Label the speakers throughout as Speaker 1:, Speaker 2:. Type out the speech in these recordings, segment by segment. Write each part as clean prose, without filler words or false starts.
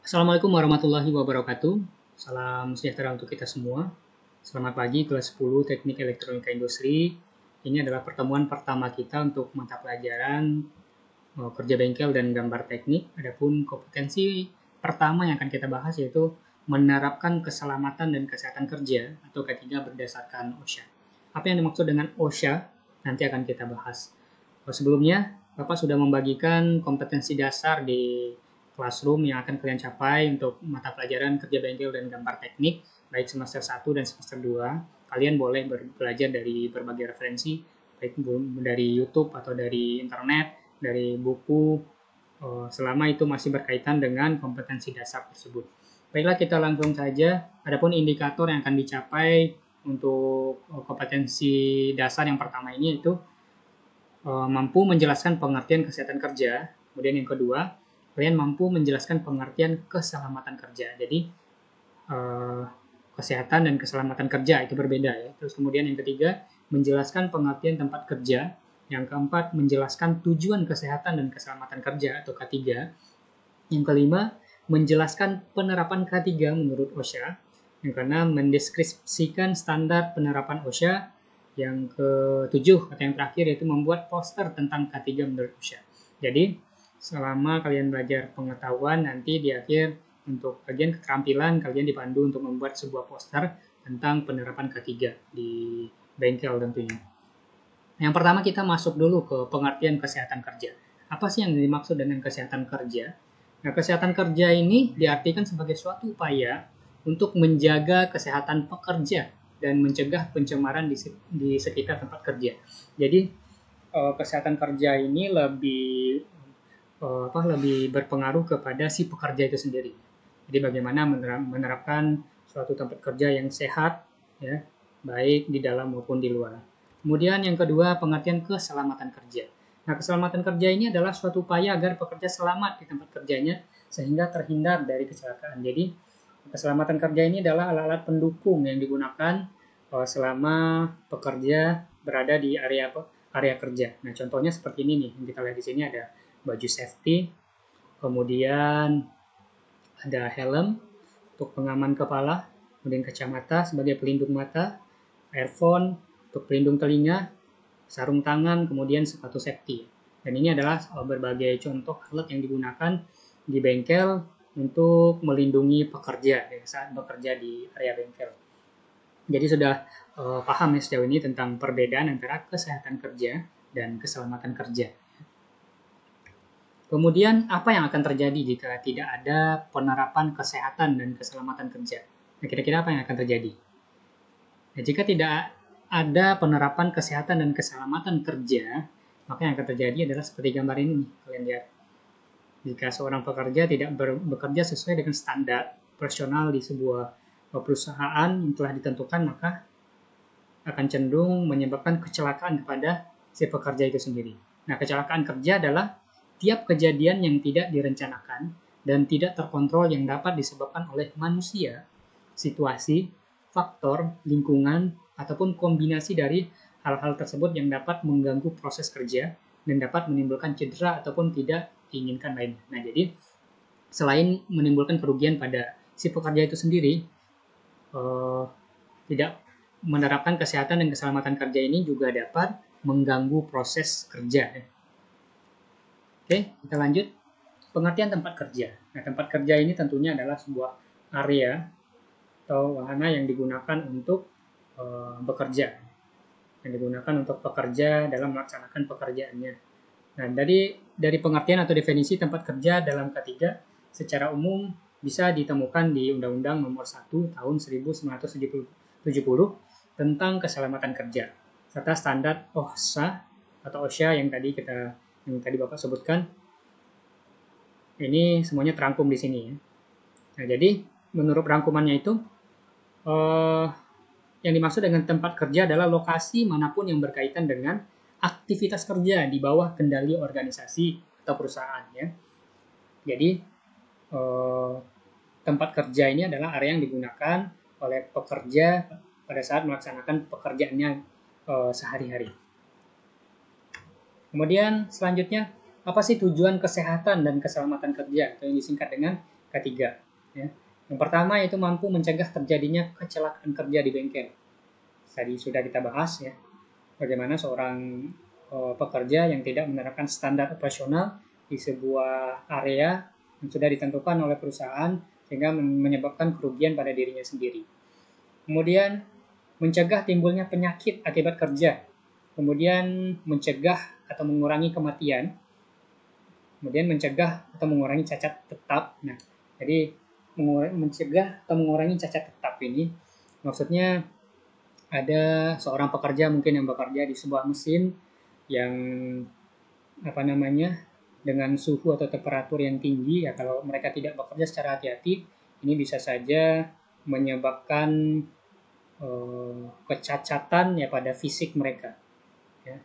Speaker 1: Assalamualaikum warahmatullahi wabarakatuh. Salam sejahtera untuk kita semua. Selamat pagi kelas 10 Teknik Elektronika Industri. Ini adalah pertemuan pertama kita untuk mata pelajaran kerja bengkel dan gambar teknik. Adapun kompetensi pertama yang akan kita bahas yaitu menerapkan keselamatan dan kesehatan kerja atau K3 berdasarkan OSHA. Apa yang dimaksud dengan OSHA? Nanti akan kita bahas. Sebelumnya, Bapak sudah membagikan kompetensi dasar di classroom yang akan kalian capai untuk mata pelajaran kerja bengkel dan gambar teknik, baik semester 1 dan semester 2. Kalian boleh belajar dari berbagai referensi, baik dari YouTube atau dari internet, dari buku, selama itu masih berkaitan dengan kompetensi dasar tersebut. Baiklah, kita langsung saja. Adapun indikator yang akan dicapai untuk kompetensi dasar yang pertama ini itu mampu menjelaskan pengertian kesehatan kerja. Kemudian yang kedua, kalian mampu menjelaskan pengertian keselamatan kerja. Jadi kesehatan dan keselamatan kerja itu berbeda ya. Terus kemudian yang ketiga, menjelaskan pengertian tempat kerja. Yang keempat, menjelaskan tujuan kesehatan dan keselamatan kerja atau K3. Yang kelima, menjelaskan penerapan K3 menurut OSHA. Yang keenam, mendeskripsikan standar penerapan OSHA. Yang ketujuh atau yang terakhir yaitu membuat poster tentang K3 menurut OSHA. Jadi selama kalian belajar pengetahuan, nanti di akhir untuk bagian keterampilan kalian dipandu untuk membuat sebuah poster tentang penerapan K3 di bengkel tentunya. Yang pertama kita masuk dulu ke pengertian kesehatan kerja. Apa sih yang dimaksud dengan kesehatan kerja? Nah, kesehatan kerja ini diartikan sebagai suatu upaya untuk menjaga kesehatan pekerja dan mencegah pencemaran di sekitar tempat kerja. Jadi kesehatan kerja ini lebih lebih berpengaruh kepada si pekerja itu sendiri. Jadi bagaimana menerapkan suatu tempat kerja yang sehat, ya, baik di dalam maupun di luar. Kemudian yang kedua, pengertian keselamatan kerja. Nah, keselamatan kerja ini adalah suatu upaya agar pekerja selamat di tempat kerjanya sehingga terhindar dari kecelakaan. Jadi, keselamatan kerja ini adalah alat-alat pendukung yang digunakan selama pekerja berada di area kerja. Nah, contohnya seperti ini nih, yang kita lihat di sini ada baju safety, kemudian ada helm untuk pengaman kepala, kemudian kacamata sebagai pelindung mata, earphone untuk pelindung telinga, sarung tangan, kemudian sepatu safety. Dan ini adalah berbagai contoh alat yang digunakan di bengkel untuk melindungi pekerja saat bekerja di area bengkel. Jadi sudah paham ya sejauh ini tentang perbedaan antara kesehatan kerja dan keselamatan kerja. Kemudian apa yang akan terjadi jika tidak ada penerapan kesehatan dan keselamatan kerja? Nah, kira-kira apa yang akan terjadi? Nah, jika tidak ada penerapan kesehatan dan keselamatan kerja, maka yang akan terjadi adalah seperti gambar ini nih, kalian lihat. Jika seorang pekerja tidak bekerja sesuai dengan standar profesional di sebuah perusahaan yang telah ditentukan, maka akan cenderung menyebabkan kecelakaan kepada si pekerja itu sendiri. Nah, kecelakaan kerja adalah tiap kejadian yang tidak direncanakan dan tidak terkontrol yang dapat disebabkan oleh manusia, situasi, faktor, lingkungan, ataupun kombinasi dari hal-hal tersebut yang dapat mengganggu proses kerja dan dapat menimbulkan cedera ataupun tidak diinginkan lainnya. Nah, jadi selain menimbulkan kerugian pada si pekerja itu sendiri, tidak menerapkan kesehatan dan keselamatan kerja ini juga dapat mengganggu proses kerja. Oke, kita lanjut. Pengertian tempat kerja. Nah, tempat kerja ini tentunya adalah sebuah area atau wahana yang digunakan untuk bekerja, yang digunakan untuk pekerja dalam melaksanakan pekerjaannya. Nah, dari pengertian atau definisi tempat kerja dalam K3 secara umum bisa ditemukan di Undang-Undang Nomor 1 Tahun 1970 tentang keselamatan kerja serta standar OSHA atau OSHA yang tadi Bapak sebutkan. Ini semuanya terangkum di sini ya. Nah, jadi menurut rangkumannya itu yang dimaksud dengan tempat kerja adalah lokasi manapun yang berkaitan dengan aktivitas kerja di bawah kendali organisasi atau perusahaan ya. Jadi tempat kerja ini adalah area yang digunakan oleh pekerja pada saat melaksanakan pekerjaannya sehari-hari. Kemudian selanjutnya, apa sih tujuan kesehatan dan keselamatan kerja atau yang disingkat dengan ketiga. Ya. Yang pertama itu mampu mencegah terjadinya kecelakaan kerja di bengkel. Tadi sudah kita bahas ya, bagaimana seorang pekerja yang tidak menerapkan standar operasional di sebuah area yang sudah ditentukan oleh perusahaan sehingga menyebabkan kerugian pada dirinya sendiri. Kemudian mencegah timbulnya penyakit akibat kerja. Kemudian mencegah atau mengurangi kematian. Kemudian mencegah atau mengurangi cacat tetap. Nah, jadi mencegah atau mengurangi cacat tetap ini maksudnya ada seorang pekerja mungkin yang bekerja di sebuah mesin yang dengan suhu atau temperatur yang tinggi, ya kalau mereka tidak bekerja secara hati-hati ini bisa saja menyebabkan kecacatan ya pada fisik mereka ya.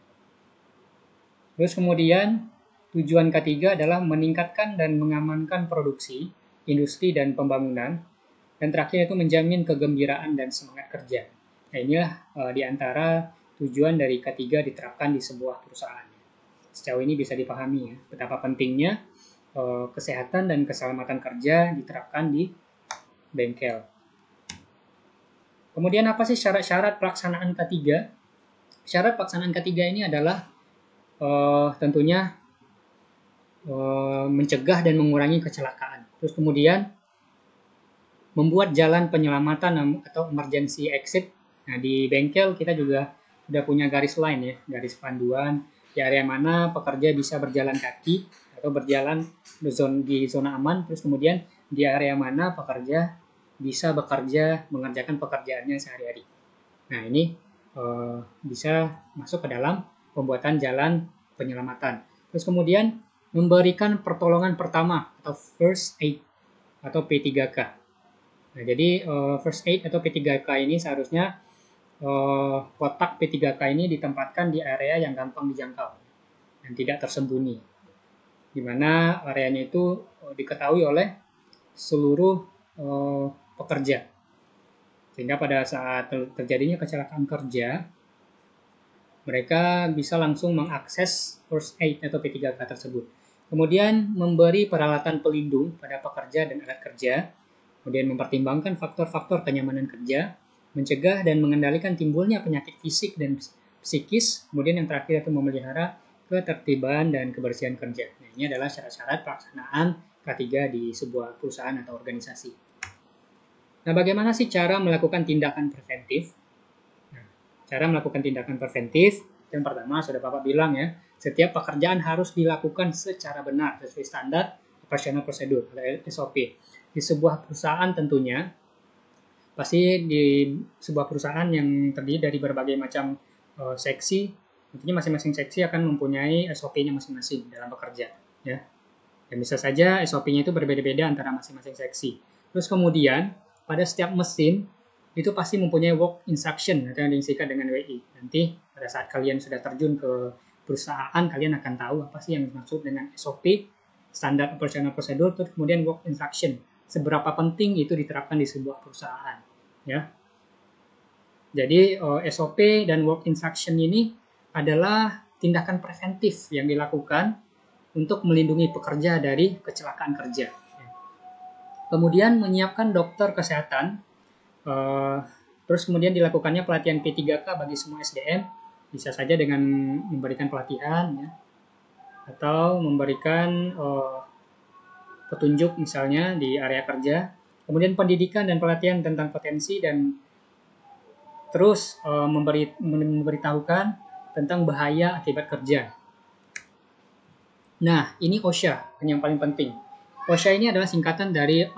Speaker 1: Terus kemudian tujuan ketiga adalah meningkatkan dan mengamankan produksi industri dan pembangunan, dan terakhir itu menjamin kegembiraan dan semangat kerja. Nah, inilah di antara tujuan dari ketiga diterapkan di sebuah perusahaan. Sejauh ini bisa dipahami ya, betapa pentingnya kesehatan dan keselamatan kerja diterapkan di bengkel. Kemudian apa sih syarat-syarat pelaksanaan ketiga? Syarat pelaksanaan ketiga ini adalah tentunya mencegah dan mengurangi kecelakaan. Terus kemudian membuat jalan penyelamatan atau emergency exit. Nah, di bengkel kita juga sudah punya garis line ya, garis panduan di area mana pekerja bisa berjalan kaki atau berjalan di zona aman. Terus kemudian di area mana pekerja bisa bekerja mengerjakan pekerjaannya sehari-hari. Nah, ini bisa masuk ke dalam pembuatan jalan penyelamatan. Terus kemudian memberikan pertolongan pertama atau first aid atau P3K. Nah, jadi first aid atau P3K ini seharusnya kotak P3K ini ditempatkan di area yang gampang dijangkau dan tidak tersembunyi, di mana areanya itu diketahui oleh seluruh pekerja, sehingga pada saat terjadinya kecelakaan kerja mereka bisa langsung mengakses first aid atau P3K tersebut. Kemudian memberi peralatan pelindung pada pekerja dan alat kerja. Kemudian mempertimbangkan faktor-faktor kenyamanan kerja, mencegah dan mengendalikan timbulnya penyakit fisik dan psikis. Kemudian yang terakhir itu memelihara ketertiban dan kebersihan kerja. Nah, ini adalah syarat-syarat pelaksanaan K3 di sebuah perusahaan atau organisasi. Nah, bagaimana sih cara melakukan tindakan preventif? Nah, cara melakukan tindakan preventif, yang pertama sudah Bapak bilang ya, setiap pekerjaan harus dilakukan secara benar sesuai standar operational prosedur atau SOP. Di sebuah perusahaan tentunya, pasti di sebuah perusahaan yang terdiri dari berbagai macam seksi, tentunya masing-masing seksi akan mempunyai SOP-nya masing-masing dalam bekerja. Ya. Dan bisa saja SOP-nya itu berbeda-beda antara masing-masing seksi. Terus kemudian, pada setiap mesin, itu pasti mempunyai work instruction atau yang disingkat dengan WI. Nanti pada saat kalian sudah terjun ke perusahaan, kalian akan tahu apa sih yang dimaksud dengan SOP, standar operational procedure, terus kemudian work instruction. Seberapa penting itu diterapkan di sebuah perusahaan, ya. Jadi SOP dan work instruction ini adalah tindakan preventif yang dilakukan untuk melindungi pekerja dari kecelakaan kerja. Kemudian menyiapkan dokter kesehatan, terus kemudian dilakukannya pelatihan P3K bagi semua SDM, bisa saja dengan memberikan pelatihan, ya, atau memberikan petunjuk misalnya di area kerja, kemudian pendidikan dan pelatihan tentang potensi dan terus memberitahukan tentang bahaya akibat kerja. Nah, ini OSHA yang paling penting. OSHA ini adalah singkatan dari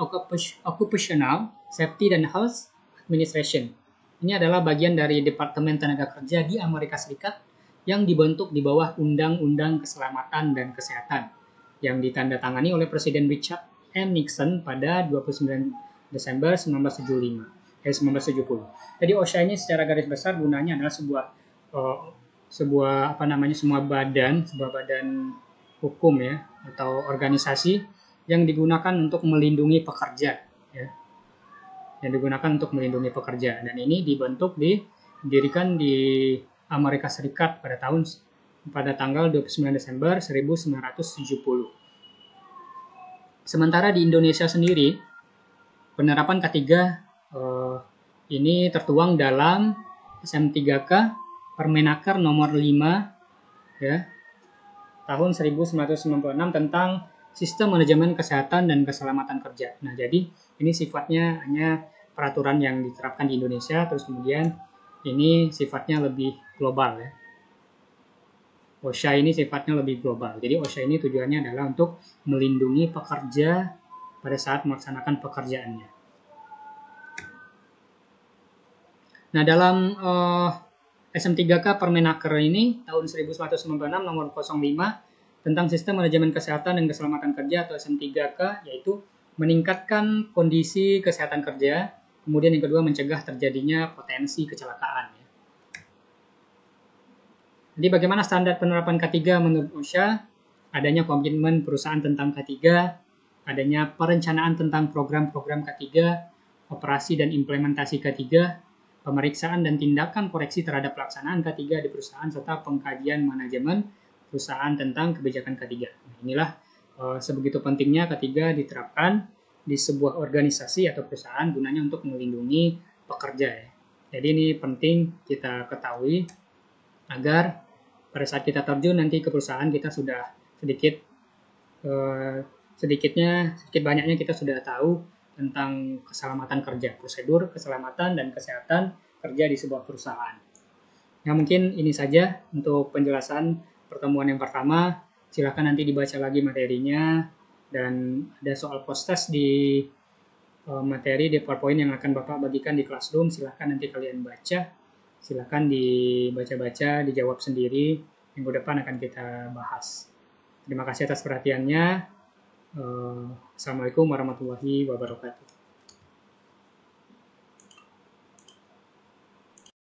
Speaker 1: Occupational Safety and Health Administration. Ini adalah bagian dari Departemen Tenaga Kerja di Amerika Serikat yang dibentuk di bawah Undang-Undang Keselamatan dan Kesehatan yang ditandatangani oleh Presiden Richard M. Nixon pada 29 Desember 1970. Jadi OSHA ini secara garis besar gunanya adalah sebuah badan hukum ya atau organisasi yang digunakan untuk melindungi pekerja, ya. Yang digunakan untuk melindungi pekerja, dan ini didirikan di Amerika Serikat pada tanggal 29 Desember 1970. Sementara di Indonesia sendiri, penerapan K3 ini tertuang dalam SM3K Permenaker nomor 5 ya, tahun 1996 tentang Sistem Manajemen Kesehatan dan Keselamatan Kerja. Nah, jadi ini sifatnya hanya peraturan yang diterapkan di Indonesia, terus kemudian ini sifatnya lebih global ya. OSHA ini sifatnya lebih global. Jadi OSHA ini tujuannya adalah untuk melindungi pekerja pada saat melaksanakan pekerjaannya. Nah, dalam SM3K Permenaker ini tahun 1996 nomor 05 tentang Sistem Manajemen Kesehatan dan Keselamatan Kerja atau SM3K, yaitu meningkatkan kondisi kesehatan kerja, kemudian yang kedua mencegah terjadinya potensi kecelakaan. Jadi bagaimana standar penerapan K3 menurut OSHA? Adanya komitmen perusahaan tentang K3, adanya perencanaan tentang program-program K3, operasi dan implementasi K3, pemeriksaan dan tindakan koreksi terhadap pelaksanaan K3 di perusahaan, serta pengkajian manajemen perusahaan tentang kebijakan K3. Nah, inilah sebegitu pentingnya K3 diterapkan di sebuah organisasi atau perusahaan gunanya untuk melindungi pekerja. Jadi ini penting kita ketahui agar pada saat kita terjun nanti ke perusahaan kita sudah sedikit banyaknya kita sudah tahu tentang keselamatan kerja, prosedur keselamatan dan kesehatan kerja di sebuah perusahaan. Nah, mungkin ini saja untuk penjelasan pertemuan yang pertama. Silakan nanti dibaca lagi materinya, dan ada soal post-test di materi di PowerPoint yang akan Bapak bagikan di Classroom. Silakan nanti kalian baca. Silakan dibaca-baca, dijawab sendiri. Minggu depan akan kita bahas. Terima kasih atas perhatiannya. Assalamualaikum warahmatullahi wabarakatuh.